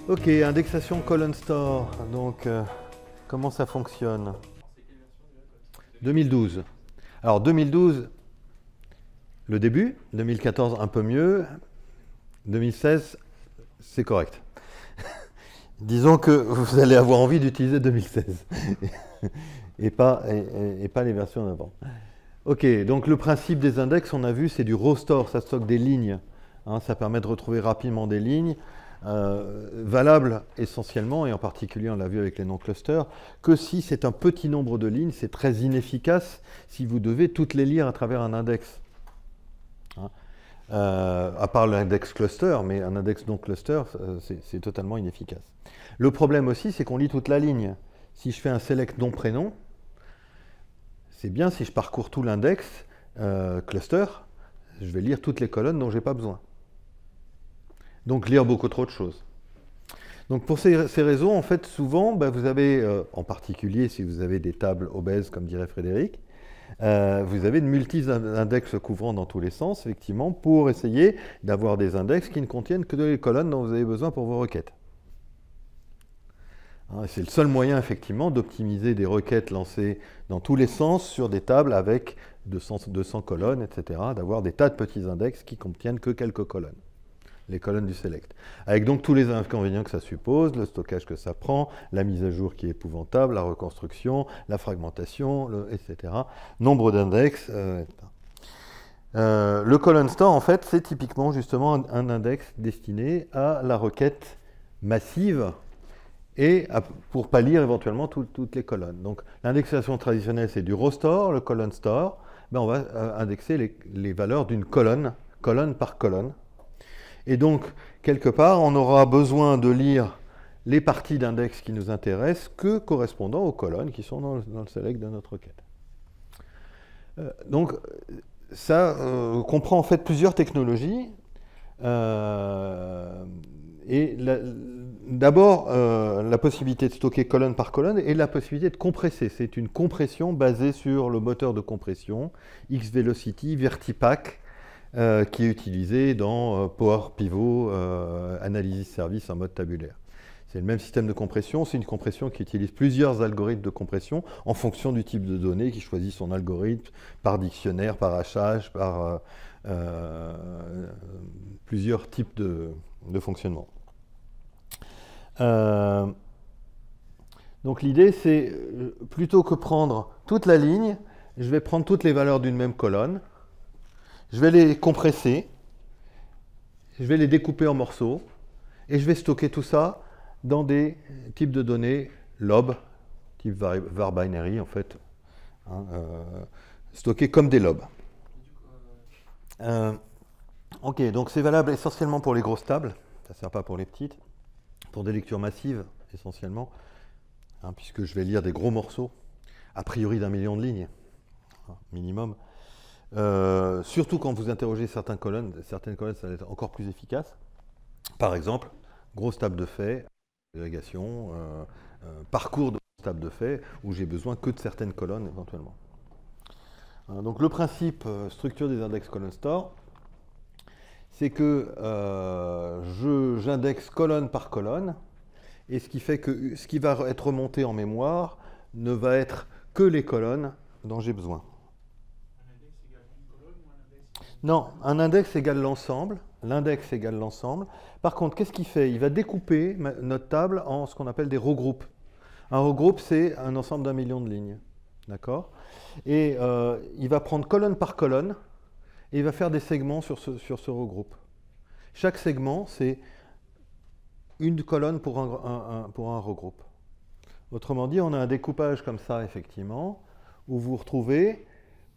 Ok, indexation colon store. Donc, comment ça fonctionne? 2012. Alors, 2012, le début. 2014, un peu mieux. 2016, c'est correct. Disons que vous allez avoir envie d'utiliser 2016 et pas les versions d'avant. Ok, donc le principe des index, on a vu, c'est du raw store, ça stocke des lignes. Hein, ça permet de retrouver rapidement des lignes, valables essentiellement, et en particulier, on l'a vu avec les non-clusters, que si c'est un petit nombre de lignes, c'est très inefficace si vous devez toutes les lire à travers un index. Hein, à part l'index cluster, mais un index non-cluster, c'est totalement inefficace. Le problème aussi, c'est qu'on lit toute la ligne. Si je fais un select nom-prénom, c'est bien si je parcours tout l'index cluster, je vais lire toutes les colonnes dont je n'ai pas besoin. Donc lire beaucoup trop de choses. Donc pour ces raisons, en fait, souvent, vous avez, en particulier si vous avez des tables obèses, comme dirait Frédéric, vous avez de multi-index couvrant dans tous les sens, effectivement, pour essayer d'avoir des index qui ne contiennent que les colonnes dont vous avez besoin pour vos requêtes. C'est le seul moyen, effectivement, d'optimiser des requêtes lancées dans tous les sens sur des tables avec 200 colonnes, etc., d'avoir des tas de petits index qui contiennent que quelques colonnes, les colonnes du select. Avec donc tous les inconvénients que ça suppose, le stockage que ça prend, la mise à jour qui est épouvantable, la reconstruction, la fragmentation, etc. Nombre d'index, etc. Le colon store, en fait, c'est typiquement justement un index destiné à la requête massive et pour pas lire éventuellement toutes les colonnes. Donc l'indexation traditionnelle, c'est du raw store. Le colon store, on va indexer les valeurs d'une colonne par colonne. Et donc, quelque part, on aura besoin de lire les parties d'index qui nous intéressent que correspondant aux colonnes qui sont dans le select de notre requête. Donc, ça comprend en fait plusieurs technologies. Et d'abord, la possibilité de stocker colonne par colonne et la possibilité de compresser. C'est une compression basée sur le moteur de compression XVelocity Vertipack qui est utilisé dans Power Pivot Analysis Service en mode tabulaire. C'est le même système de compression, c'est une compression qui utilise plusieurs algorithmes de compression en fonction du type de données, qui choisit son algorithme par dictionnaire, par hachage, par plusieurs types de fonctionnement. Donc l'idée, c'est plutôt que prendre toute la ligne, je vais prendre toutes les valeurs d'une même colonne, je vais les compresser, je vais les découper en morceaux, et je vais stocker tout ça dans des types de données lob, type var binary en fait, hein, stockés comme des lobs. Ok, donc c'est valable essentiellement pour les grosses tables, ça ne sert pas pour les petites, pour des lectures massives essentiellement, hein, puisque je vais lire des gros morceaux, a priori d'1 million de lignes, minimum. Surtout quand vous interrogez certaines colonnes, ça va être encore plus efficace. Par exemple, grosse table de faits, agrégation, parcours de table de faits, où j'ai besoin que de certaines colonnes éventuellement. Donc le principe structure des index colon store, c'est que j'indexe colonne par colonne, et ce qui fait que ce qui va être remonté en mémoire ne va être que les colonnes dont j'ai besoin. Non, un index égale l'ensemble. L'index égale l'ensemble. Par contre, qu'est-ce qu'il fait? Il va découper notre table en ce qu'on appelle des regroupes. Un regroupe, c'est un ensemble d'1 million de lignes. D'accord? Et il va prendre colonne par colonne et il va faire des segments sur ce regroupe. Chaque segment, c'est une colonne pour un regroupe. Autrement dit, on a un découpage comme ça, effectivement, où vous retrouvez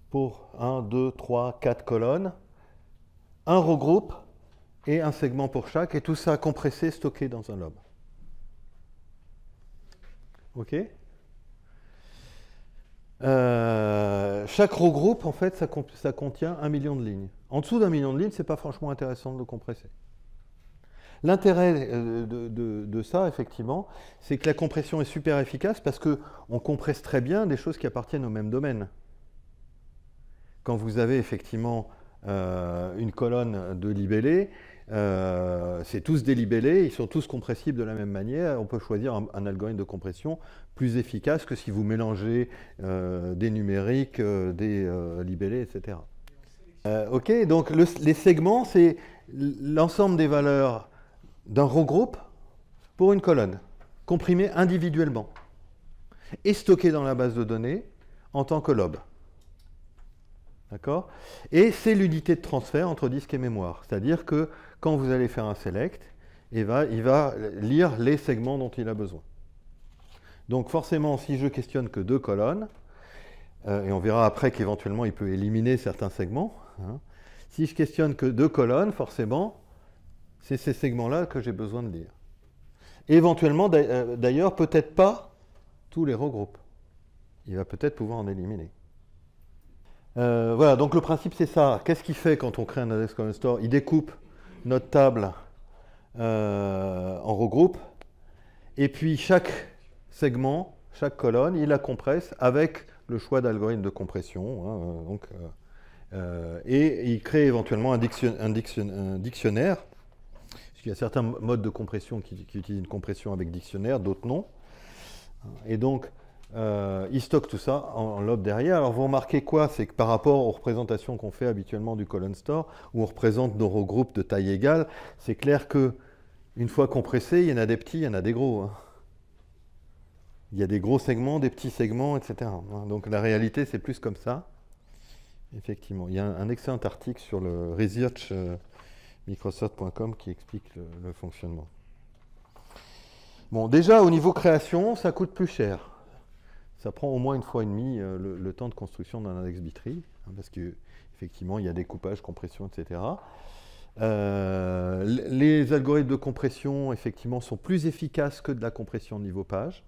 pour 1, 2, 3, 4 colonnes, un regroupe et un segment pour chaque, et tout ça compressé, stocké dans un lob. OK? Chaque regroupe, en fait, ça contient 1 million de lignes. En dessous d'1 million de lignes, ce n'est pas franchement intéressant de le compresser. L'intérêt de ça, effectivement, c'est que la compression est super efficace parce qu'on compresse très bien des choses qui appartiennent au même domaine. Quand vous avez effectivement une colonne de libellé, C'est tous des libellés, ils sont tous compressibles de la même manière. On peut choisir un algorithme de compression plus efficace que si vous mélangez des numériques, des libellés, etc. Ok, donc les segments, c'est l'ensemble des valeurs d'un regroupe pour une colonne, comprimées individuellement et stockées dans la base de données en tant que lobe. D'accord? Et c'est l'unité de transfert entre disque et mémoire. C'est-à-dire que quand vous allez faire un select, il va lire les segments dont il a besoin. Donc forcément, si je questionne que 2 colonnes, et on verra après qu'éventuellement il peut éliminer certains segments, hein, si je questionne que 2 colonnes, forcément, c'est ces segments-là que j'ai besoin de lire. Éventuellement, d'ailleurs, peut-être pas tous les regroupes. Il va peut-être pouvoir en éliminer. Voilà, donc le principe c'est ça. Qu'est-ce qu'il fait quand on crée un index colon store? Il découpe notre table en regroupe, et puis chaque segment, chaque colonne, il la compresse avec le choix d'algorithme de compression. Et il crée éventuellement un dictionnaire. Parce qu'il y a certains modes de compression qui utilisent une compression avec dictionnaire, d'autres non. Et donc, il stocke tout ça en lobe derrière. Alors vous remarquez quoi? C'est que par rapport aux représentations qu'on fait habituellement du colon store, où on représente nos regroupes de taille égale, c'est clair que une fois compressé, il y en a des petits, il y en a des gros. Hein. Il y a des gros segments, des petits segments, etc. Donc la réalité, c'est plus comme ça. Effectivement. Il y a un excellent article sur le research Microsoft.com qui explique le fonctionnement. Bon, déjà, au niveau création, ça coûte plus cher. Ça prend au moins 1 fois et demie le temps de construction d'un index Bitry, hein, parce qu'effectivement, il y a découpage, compression, etc. Les algorithmes de compression, effectivement, sont plus efficaces que de la compression niveau page.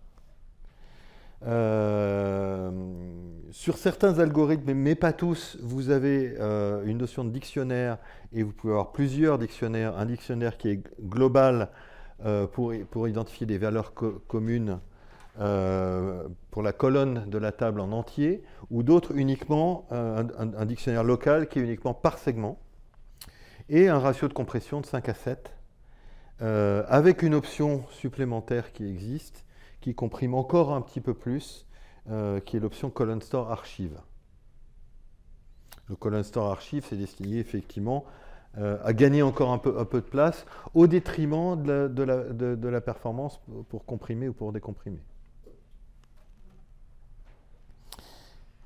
Sur certains algorithmes, mais pas tous, vous avez une notion de dictionnaire et vous pouvez avoir plusieurs dictionnaires. Un dictionnaire qui est global pour identifier des valeurs communes pour la colonne de la table en entier, ou d'autres uniquement un dictionnaire local qui est uniquement par segment, et un ratio de compression de 5 à 7, avec une option supplémentaire qui existe, qui comprime encore un petit peu plus, qui est l'option Colon Store Archive. Le Colon Store Archive, c'est destiné effectivement à gagner encore un peu de place, au détriment de la performance pour comprimer ou pour décomprimer.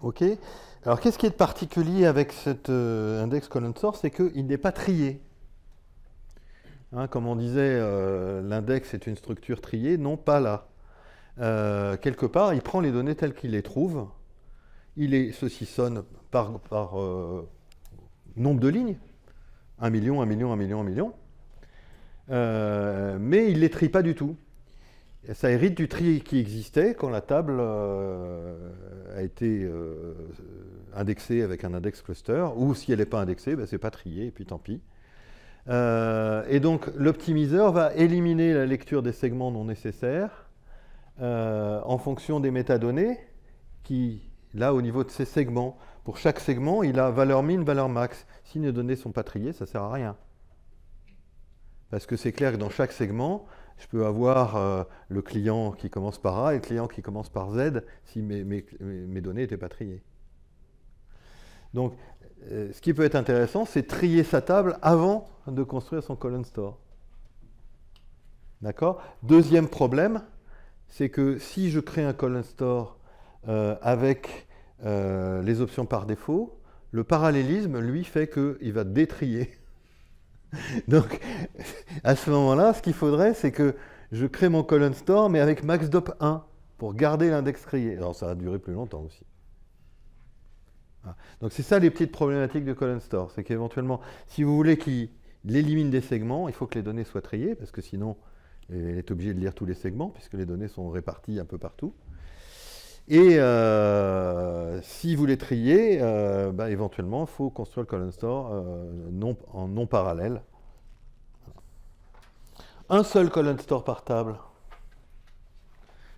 Ok. Alors, qu'est-ce qui est de particulier avec cet index Colon Store? C'est qu'il n'est pas trié. Hein, comme on disait, l'index est une structure triée, non pas là. Quelque part, il prend les données telles qu'il les trouve, il les saucissonne par nombre de lignes, 1 million, 1 million, 1 million, 1 million, mais il ne les trie pas du tout. Et ça hérite du tri qui existait quand la table a été indexée avec un index cluster, ou si elle n'est pas indexée, ben, ce n'est pas trié, et puis tant pis. Et donc l'optimiseur va éliminer la lecture des segments non nécessaires en fonction des métadonnées qui, là, au niveau de ces segments, pour chaque segment, il a valeur min, valeur max. Si les données ne sont pas triées, ça ne sert à rien. Parce que c'est clair que dans chaque segment, je peux avoir le client qui commence par A et le client qui commence par Z si mes données n'étaient pas triées. Donc, ce qui peut être intéressant, c'est trier sa table avant de construire son colon store. D'accord? Deuxième problème, c'est que si je crée un colon store avec les options par défaut, le parallélisme, lui, fait qu'il va détrier. Donc, à ce moment-là, ce qu'il faudrait, c'est que je crée mon colon store, mais avec maxdop 1, pour garder l'index trié. Alors, ça va durer plus longtemps aussi. Voilà. Donc, c'est ça les petites problématiques de colon store. C'est qu'éventuellement, si vous voulez qu'il élimine des segments, il faut que les données soient triées, parce que sinon, il est obligé de lire tous les segments, puisque les données sont réparties un peu partout. Et si vous les triez, ben, éventuellement, il faut construire le colon store en non parallèle. Un seul colon store par table,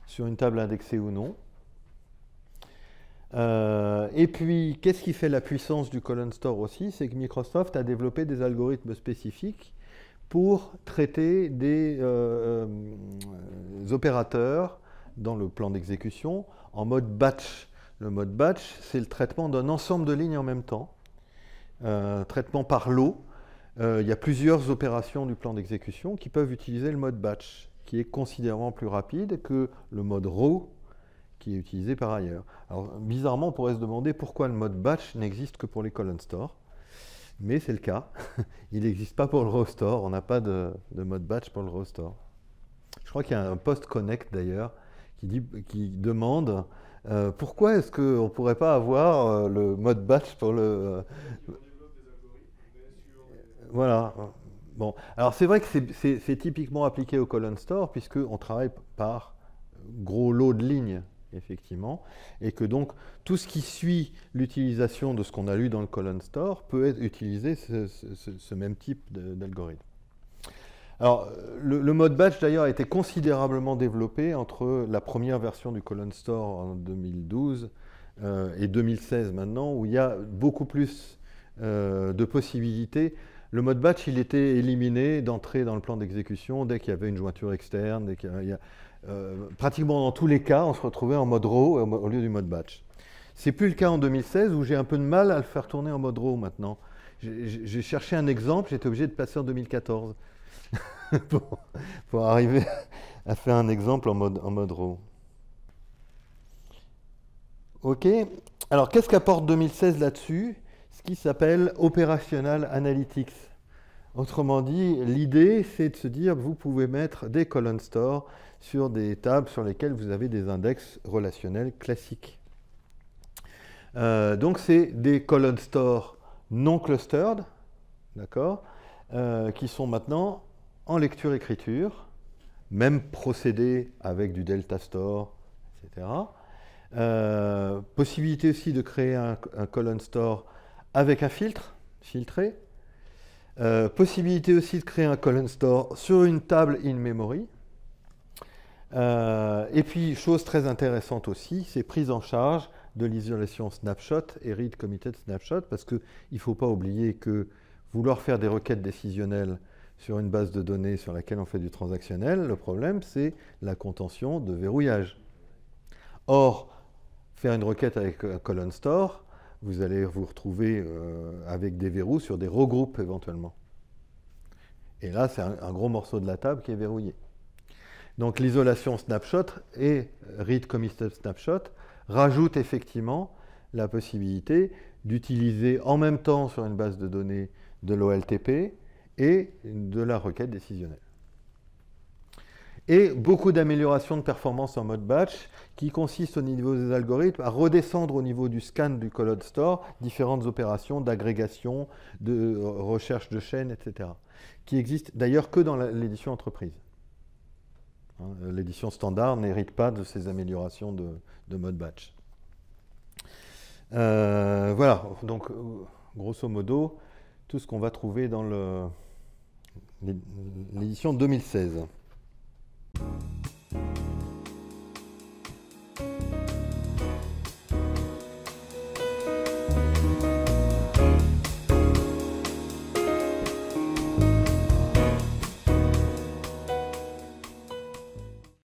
sur une table indexée ou non. Et puis, qu'est-ce qui fait la puissance du colon store aussi? C'est que Microsoft a développé des algorithmes spécifiques pour traiter des opérateurs dans le plan d'exécution en mode batch. Le mode batch, c'est le traitement d'un ensemble de lignes en même temps, traitement par lot. Il y a plusieurs opérations du plan d'exécution qui peuvent utiliser le mode batch, qui est considérablement plus rapide que le mode raw, qui est utilisé par ailleurs. Alors, bizarrement, on pourrait se demander pourquoi le mode batch n'existe que pour les column store, mais c'est le cas. Il n'existe pas pour le raw store, on n'a pas de mode batch pour le raw store. Je crois qu'il y a un post connect d'ailleurs qui demande pourquoi est-ce qu'on ne pourrait pas avoir le mode batch pour le... Voilà. Bon, alors c'est vrai que c'est typiquement appliqué au column store puisqu'on travaille par gros lot de lignes, effectivement, et que donc tout ce qui suit l'utilisation de ce qu'on a lu dans le column store peut être utilisé ce même type d'algorithme. Alors, le mode batch d'ailleurs a été considérablement développé entre la première version du column store en 2012 et 2016 maintenant, où il y a beaucoup plus de possibilités. Le mode batch, il était éliminé d'entrée dans le plan d'exécution dès qu'il y avait une jointure externe, pratiquement dans tous les cas, on se retrouvait en mode raw au lieu du mode batch. C'est plus le cas en 2016 où j'ai un peu de mal à le faire tourner en mode raw maintenant. J'ai cherché un exemple, j'étais obligé de passer en 2014 pour arriver à faire un exemple en mode raw. Ok, alors qu'est-ce qu'apporte 2016 là-dessus? Ce qui s'appelle Operational Analytics. Autrement dit, l'idée, c'est de se dire, vous pouvez mettre des column store sur des tables sur lesquelles vous avez des index relationnels classiques. Donc, c'est des column store non clustered, d'accord, qui sont maintenant en lecture-écriture, même procédé avec du delta store, etc. Possibilité aussi de créer un column store avec un filtré. Possibilité aussi de créer un column store sur une table in-memory. Et puis, chose très intéressante aussi, c'est prise en charge de l'isolation snapshot et read committed snapshot, parce qu'il ne faut pas oublier que vouloir faire des requêtes décisionnelles sur une base de données sur laquelle on fait du transactionnel, le problème, c'est la contention de verrouillage. Or, faire une requête avec un column store, vous allez vous retrouver avec des verrous sur des regroupes éventuellement. Et là, c'est un gros morceau de la table qui est verrouillé. Donc l'isolation snapshot et read committed snapshot rajoutent effectivement la possibilité d'utiliser en même temps sur une base de données de l'OLTP et de la requête décisionnelle. Et beaucoup d'améliorations de performance en mode batch qui consistent au niveau des algorithmes à redescendre au niveau du scan du column store différentes opérations d'agrégation, de recherche de chaînes, etc. qui existent d'ailleurs que dans l'édition entreprise. L'édition standard n'hérite pas de ces améliorations de mode batch. Voilà, donc grosso modo, tout ce qu'on va trouver dans l'édition 2016.